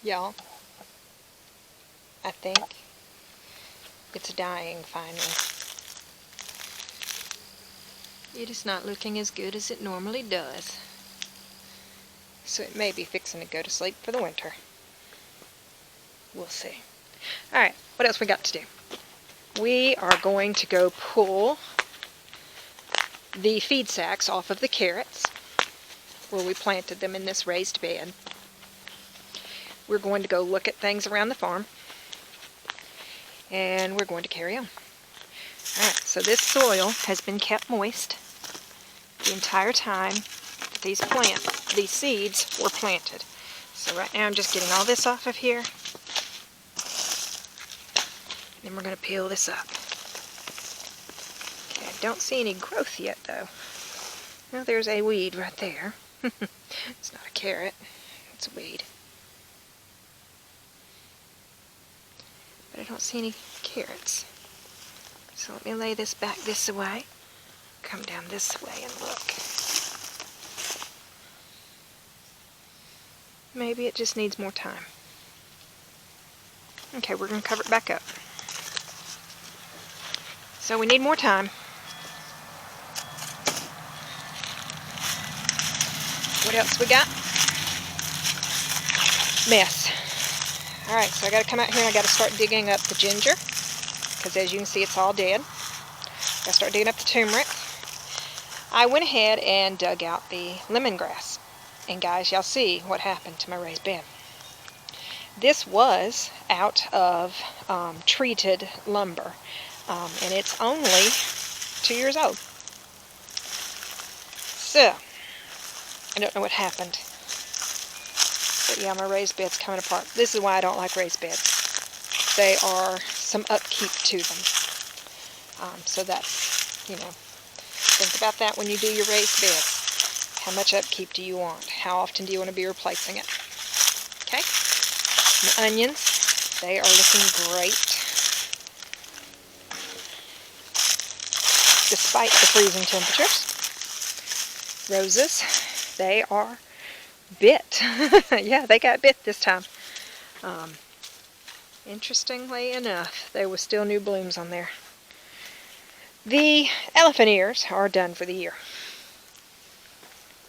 Y'all, I think it's dying finally. It is not looking as good as it normally does. So it may be fixing to go to sleep for the winter. We'll see. Alright, what else we got to do? We are going to go pull the feed sacks off of the carrots where we planted them in this raised bed. We're going to go look at things around the farm, and we're going to carry on. Alright, so this soil has been kept moist the entire time that these seeds were planted. So right now I'm just getting all this off of here. Then we're going to peel this up. Okay, I don't see any growth yet though. Well, there's a weed right there. It's not a carrot, it's a weed. But I don't see any carrots. So let me lay this back this way. Come down this way and look. Maybe it just needs more time. Okay, we're going to cover it back up. So we need more time. What else we got? Mess. Alright, so I got to come out here and I got to start digging up the ginger. Because as you can see, it's all dead. Got to start digging up the turmeric. I went ahead and dug out the lemongrass. And guys, y'all see what happened to my raised bed. This was out of treated lumber. And it's only 2 years old. So, I don't know what happened. But yeah, my raised bed's coming apart. This is why I don't like raised beds. They are some upkeep to them. So that's, think about that when you do your raised beds. How much upkeep do you want? How often do you want to be replacing it? Okay. The onions, they are looking great. Despite the freezing temperatures. Roses, they are bit. Yeah, they got bit this time. Interestingly enough, there was still new blooms on there. The elephant ears are done for the year.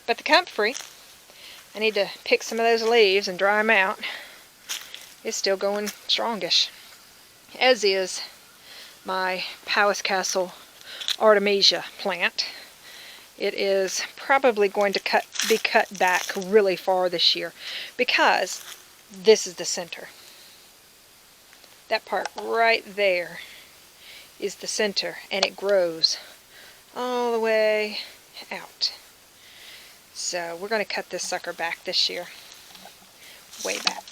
But the comfrey, I need to pick some of those leaves and dry them out. It's still going strongish. As is my Powis Castle Artemisia plant. It is probably going to be cut back really far this year because this is the center. That part right there is the center, and it grows all the way out. So we're going to cut this sucker back this year, way back.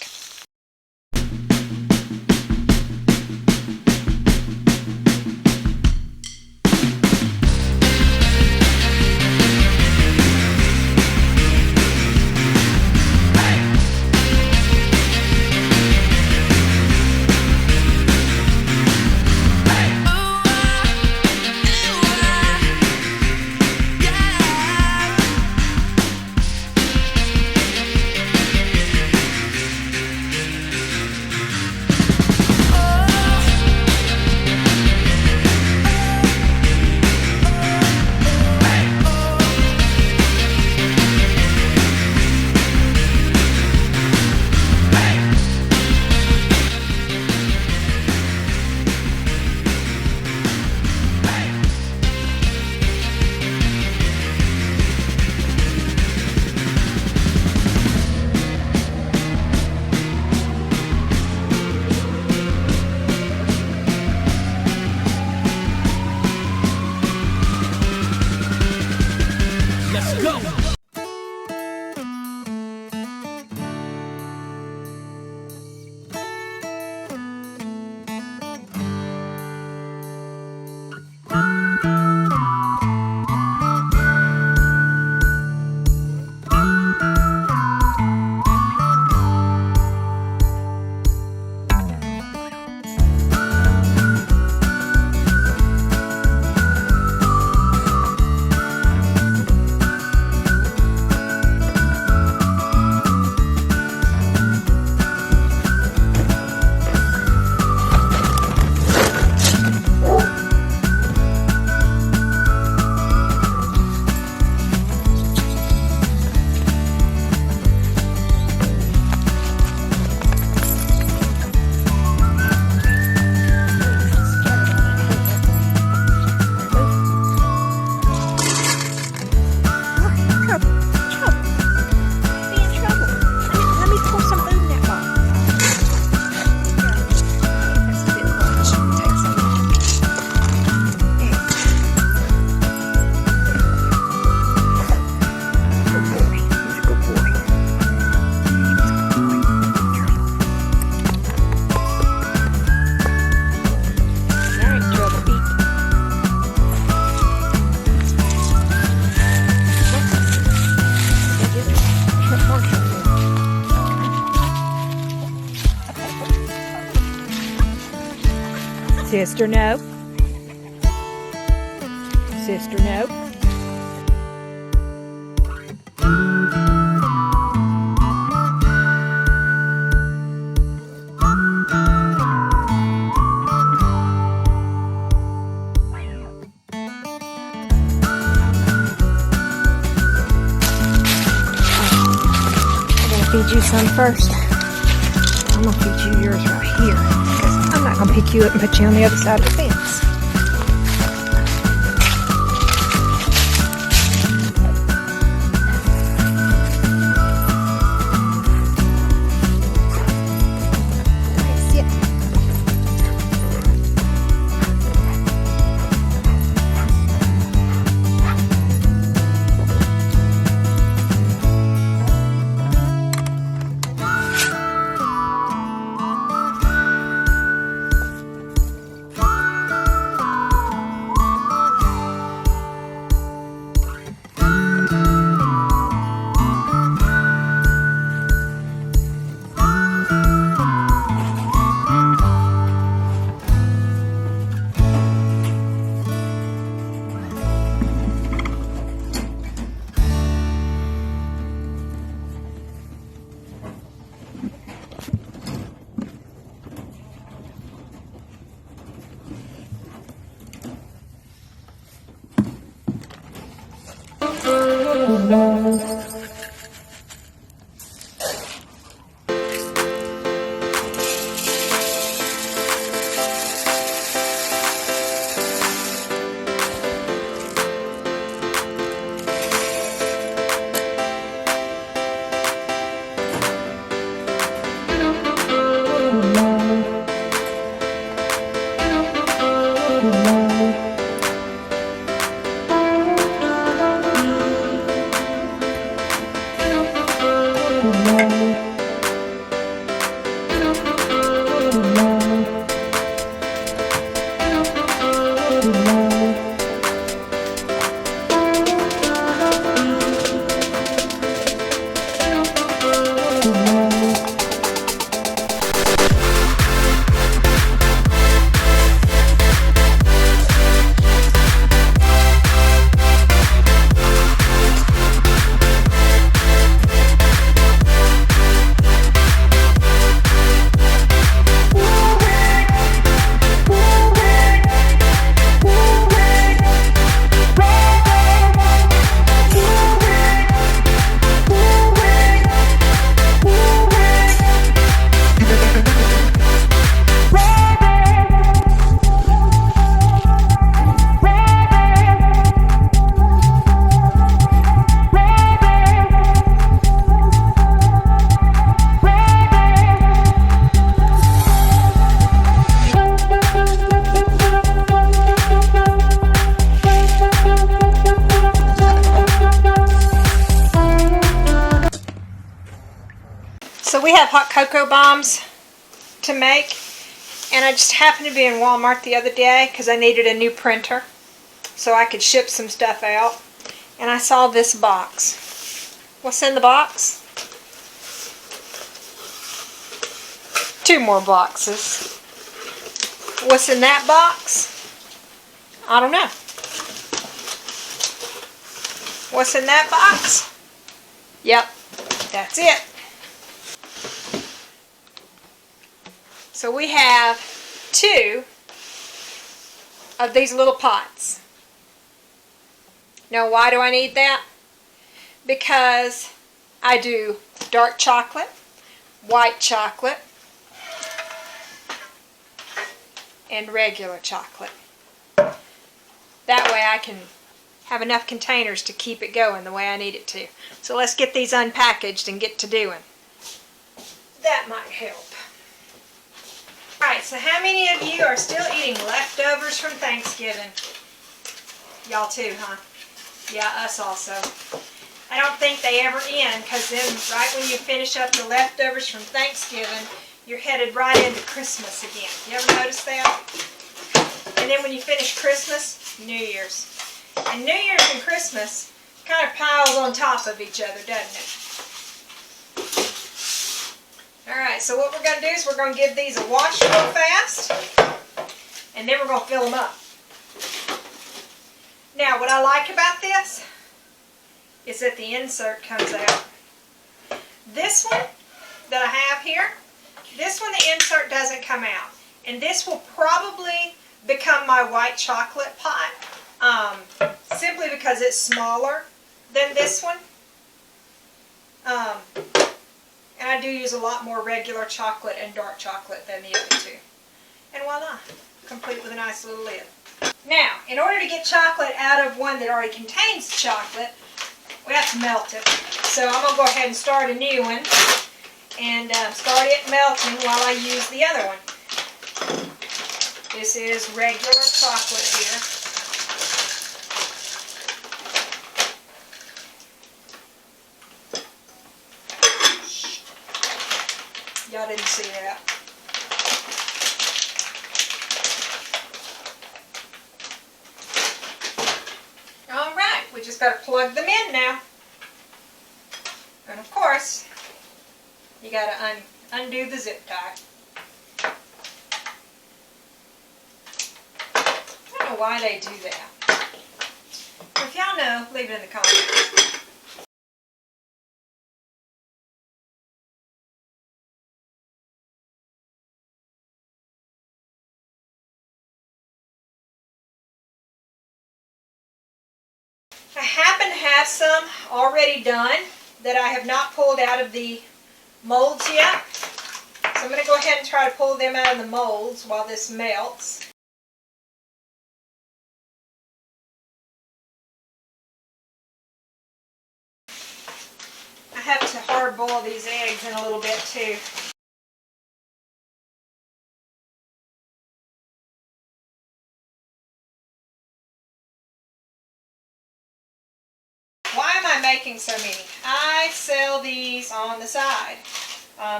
Sister, no. Sister, no. Feed you some first. I'm gonna feed you yours right here because I'm not gonna pick you up and put you on the other side of the fence. Sit. So we have hot cocoa bombs to make, and I just happened to be in Walmart the other day because I needed a new printer so I could ship some stuff out, and I saw this box. What's in the box? 2 more boxes. What's in that box? I don't know. What's in that box? Yep, that's it. So we have 2 of these little pots. Now why do I need that? Because I do dark chocolate, white chocolate, and regular chocolate. That way I can have enough containers to keep it going the way I need it to. So let's get these unpackaged and get to doing. That might help. Alright, so how many of you are still eating leftovers from Thanksgiving? Y'all too, huh? Yeah, us also. I don't think they ever end, because then right when you finish up the leftovers from Thanksgiving, you're headed right into Christmas again. You ever notice that? And then when you finish Christmas, New Year's. And New Year's and Christmas kind of piles on top of each other, doesn't it? Alright, so what we're going to do is we're going to give these a wash real fast. And then we're going to fill them up. Now, what I like about this is that the insert comes out. This one that I have here, this one, the insert doesn't come out. And this will probably become my white chocolate pot, simply because it's smaller than this one. And I do use a lot more regular chocolate and dark chocolate than the other two. And voila, complete with a nice little lid. Now, in order to get chocolate out of one that already contains chocolate, we have to melt it. So I'm going to go ahead and start a new one and start it melting while I use the other one. This is regular chocolate here. Y'all didn't see that. Alright, we just got to plug them in now. And of course, you got to undo the zip tie. I don't know why they do that. If y'all know, leave it in the comments. I happen to have some already done that I have not pulled out of the molds yet. So I'm going to go ahead and try to pull them out of the molds while this melts. I have to hard boil these eggs in a little bit too. Why am I making so many? I sell these on the side.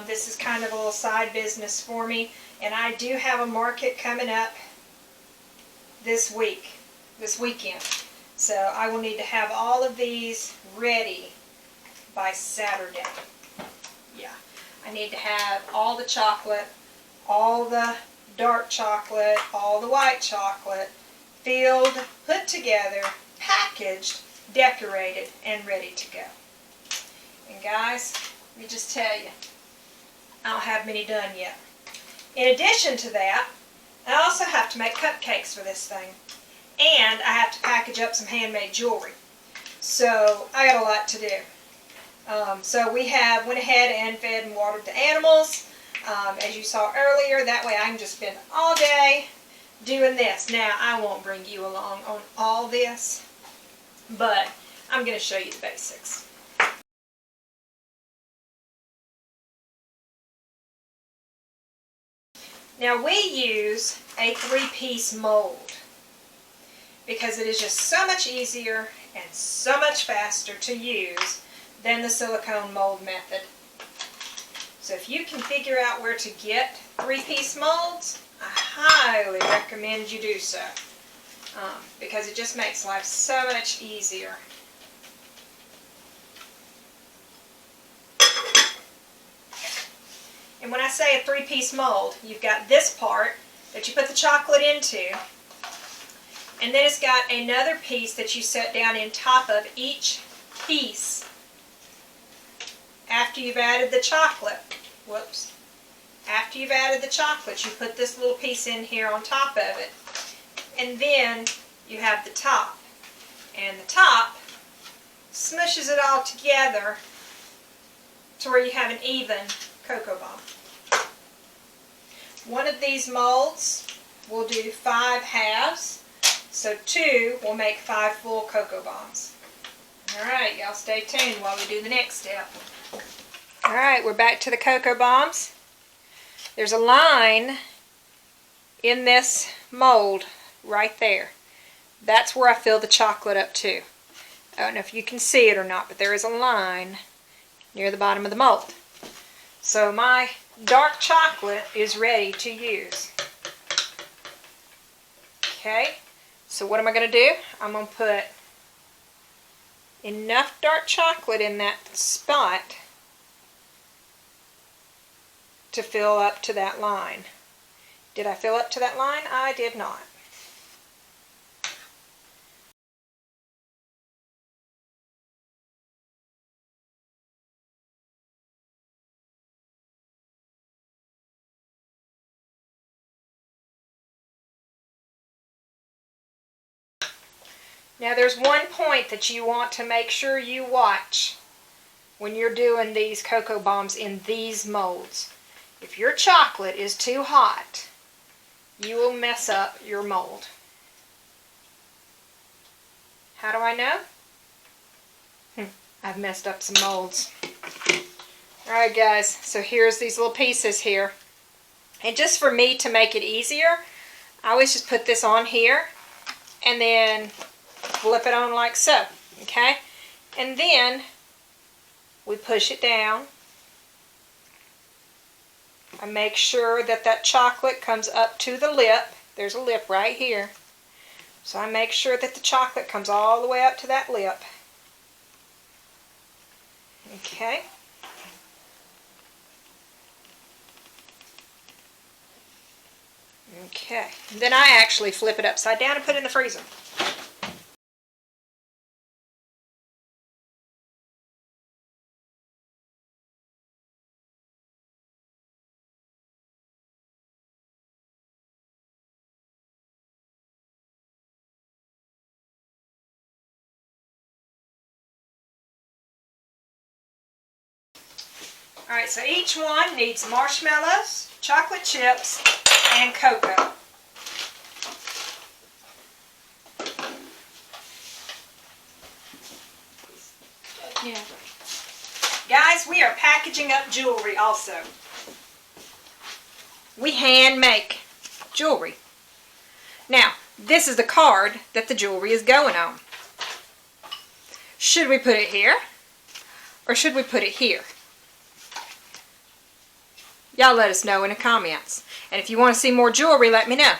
This is kind of a little side business for me, and I do have a market coming up this weekend. So I will need to have all of these ready by Saturday. Yeah, I need to have all the chocolate, all the dark chocolate, all the white chocolate filled, put together, packaged, decorated, and ready to go. And guys, let me just tell you, I don't have many done yet. In addition to that, I also have to make cupcakes for this thing. And I have to package up some handmade jewelry. So I got a lot to do. So we went ahead and fed and watered the animals, as you saw earlier. That way I can just spend all day doing this. Now, I won't bring you along on all this, but I'm going to show you the basics. Now, we use a 3-piece mold because it is just so much easier and so much faster to use than the silicone mold method. So if you can figure out where to get 3-piece molds, I highly recommend you do so, because it just makes life so much easier. And when I say a 3-piece mold, you've got this part that you put the chocolate into, and then it's got another piece that you set down in top of each piece after you've added the chocolate. Whoops. After you've added the chocolate, you put this little piece in here on top of it. And then you have the top. And the top smushes it all together to where you have an even cocoa bomb. One of these molds will do 5 halves, so 2 will make 5 full cocoa bombs. Alright, y'all stay tuned while we do the next step. Alright, we're back to the cocoa bombs. There's a line in this mold right there. That's where I fill the chocolate up to. I don't know if you can see it or not, but there is a line near the bottom of the mold. So my dark chocolate is ready to use. Okay, so what am I going to do? I'm going to put enough dark chocolate in that spot to fill up to that line. Did I fill up to that line? I did not. Now there's one point that you want to make sure you watch when you're doing these cocoa bombs in these molds. If your chocolate is too hot, you will mess up your mold. How do I know? I've messed up some molds. Alright guys, so here's these little pieces here. And just for me to make it easier, I always just put this on here and then flip it on like so, okay? And then we push it down. I make sure that that chocolate comes up to the lip. There's a lip right here. So I make sure that the chocolate comes all the way up to that lip. Okay. Okay. Then I actually flip it upside down and put it in the freezer. Alright, so each one needs marshmallows, chocolate chips, and cocoa. Yeah. Guys, we are packaging up jewelry also. We hand make jewelry. Now, this is the card that the jewelry is going on. Should we put it here? Or should we put it here? Y'all let us know in the comments. And if you want to see more jewelry, let me know.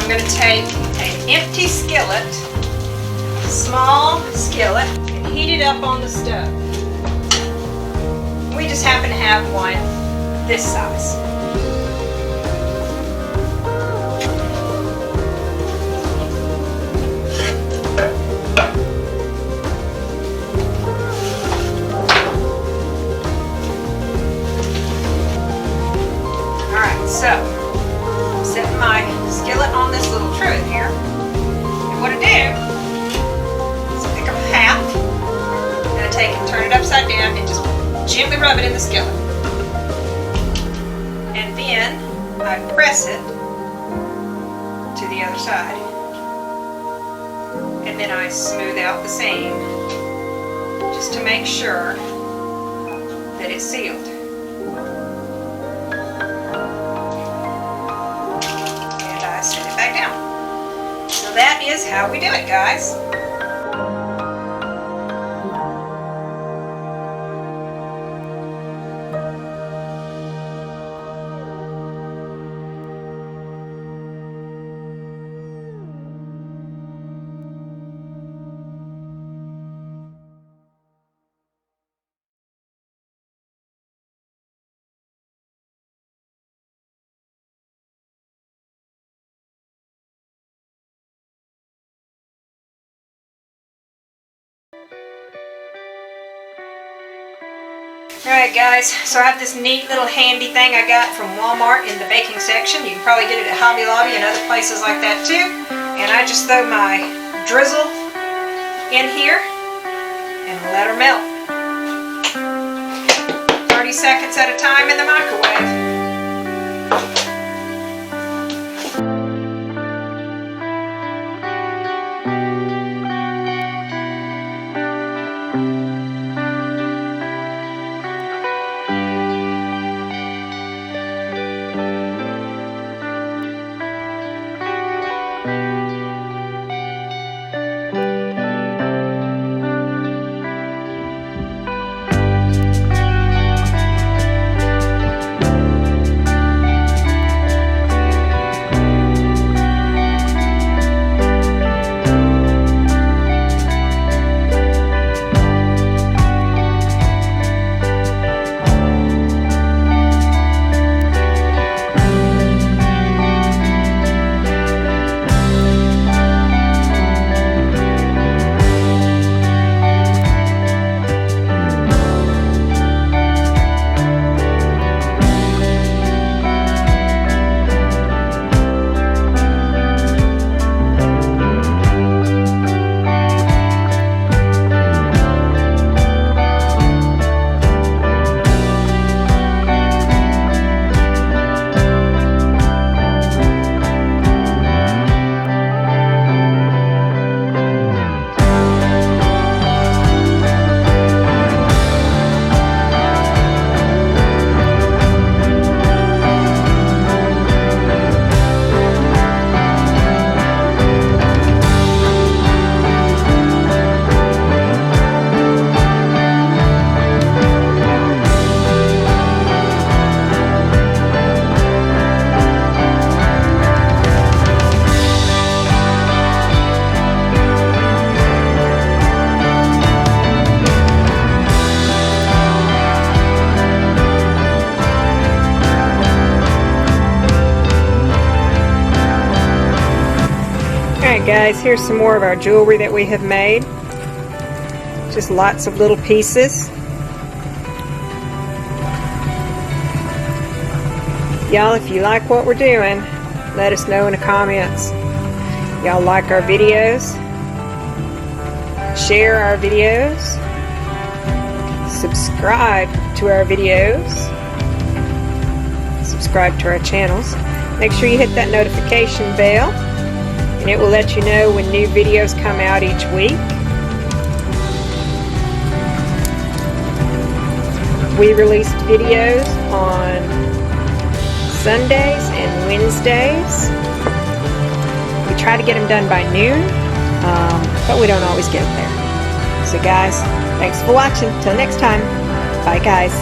I'm going to take an empty skillet, a small skillet, and heat it up on the stove. We just happen to have one this size. gently rub it in the skillet. And then I press it to the other side. And then I smooth out the seam just to make sure that it's sealed. And I set it back down. So that is how we do it, guys. Alright guys, so I have this neat little handy thing I got from Walmart in the baking section. You can probably get it at Hobby Lobby and other places like that too. And I just throw my drizzle in here and let her melt. 30 seconds at a time in the microwave. Guys, here's some more of our jewelry that we have made. Just lots of little pieces. Y'all, if you like what we're doing, let us know in the comments. Y'all like our videos? Share our videos? Subscribe to our videos? Subscribe to our channels. Make sure you hit that notification bell, and it will let you know when new videos come out each week. We released videos on Sundays and Wednesdays. We try to get them done by noon, but we don't always get them there. So guys, thanks for watching. Till next time, bye guys.